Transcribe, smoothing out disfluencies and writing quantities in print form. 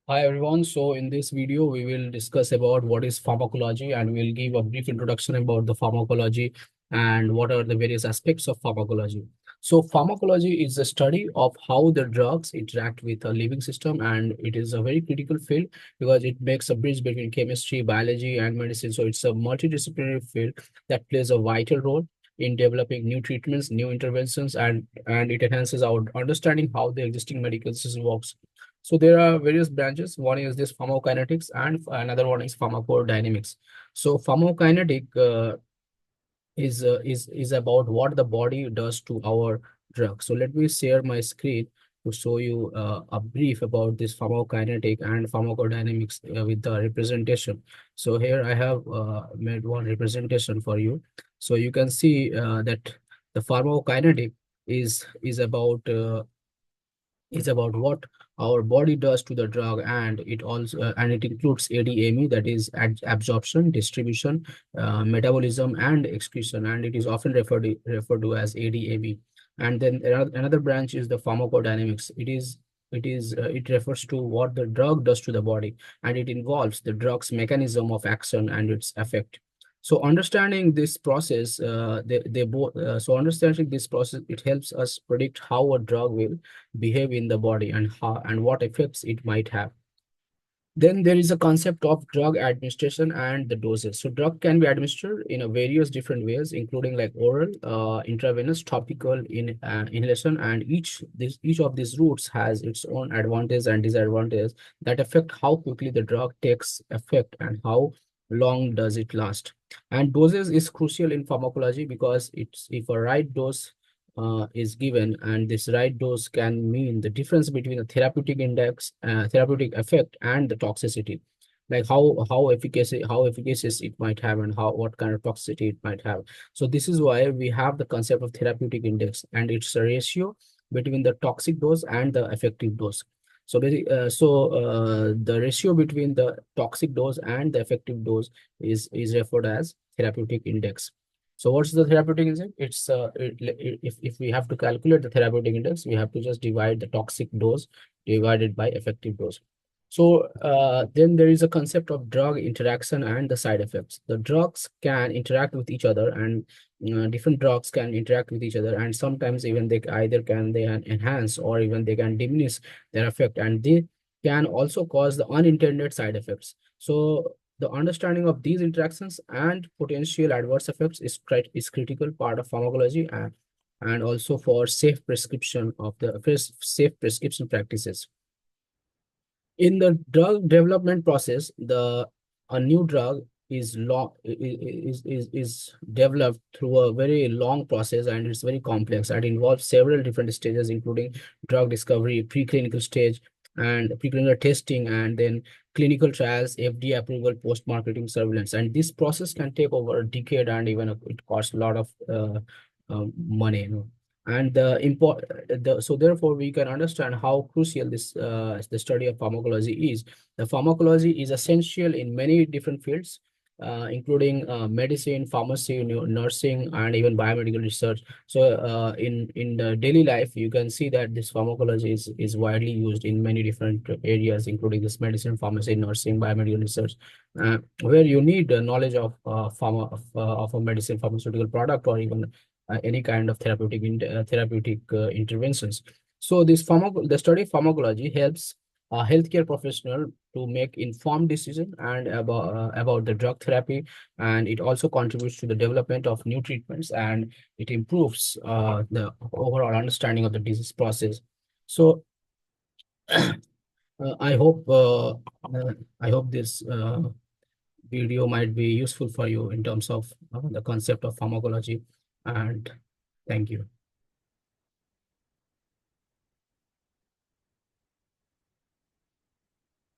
Hi everyone. So in this video, we will discuss about what is pharmacology and we'll give a brief introduction about the pharmacology and what are the various aspects of pharmacology. So pharmacology is the study of how the drugs interact with a living system, and it is a very critical field because it makes a bridge between chemistry, biology and medicine. So it's a multidisciplinary field that plays a vital role in developing new treatments, new interventions, and it enhances our understanding how the existing medical system works. So there are various branches. One is this pharmacokinetics, and another one is pharmacodynamics. So pharmacokinetic is about what the body does to our drug. So let me share my screen to show you a brief about this pharmacokinetic and pharmacodynamics with the representation. So here I have made one representation for you. So you can see that the pharmacokinetic is about what our body does to the drug, and it includes ADME, that is absorption, distribution, metabolism and excretion, and it is often referred to as ADME. And then another branch is the pharmacodynamics. It refers to what the drug does to the body, and it involves the drug's mechanism of action and its effect. So understanding this process, they both so understanding this process, it helps us predict how a drug will behave in the body and how and what effects it might have. Then there is a concept of drug administration and the doses. So drug can be administered in a various different ways, including like oral, intravenous, topical, inhalation, and each of these routes has its own advantage and disadvantage that affect how quickly the drug takes effect and how long does it last. And doses is crucial in pharmacology because it's if a right dose is given, and this right dose can mean the difference between the therapeutic index, therapeutic effect, and the toxicity, like how efficacious it might have and how what kind of toxicity it might have. So this is why we have the concept of therapeutic index, and it's a ratio between the toxic dose and the effective dose. So the ratio between the toxic dose and the effective dose is referred as therapeutic index. So what's the therapeutic index? If we have to calculate the therapeutic index, we have to just divide the toxic dose divided by effective dose. So then there is a concept of drug interaction and the side effects. The drugs can interact with each other, and different drugs can interact with each other, and sometimes even they enhance or even they can diminish their effect, and they can also cause the unintended side effects. So the understanding of these interactions and potential adverse effects is critical part of pharmacology, and also for safe prescription practices. In the drug development process, the a new drug is developed through a very long process, and it's very complex and involves several different stages, including drug discovery, preclinical stage, and preclinical testing, and then clinical trials, FDA approval, post-marketing surveillance. And this process can take over a decade, and even it costs a lot of money. And so therefore we can understand how crucial this the study of pharmacology is. The pharmacology is essential in many different fields, including medicine, pharmacy, nursing, and even biomedical research. So in the daily life, you can see that this pharmacology is widely used in many different areas, including this medicine, pharmacy, nursing, biomedical research, where you need knowledge of of a medicine, pharmaceutical product, or even any kind of therapeutic interventions. So the study of pharmacology helps a healthcare professional to make informed decision and about the drug therapy, and it also contributes to the development of new treatments, and it improves the overall understanding of the disease process. So I hope this video might be useful for you in terms of the concept of pharmacology, and thank you.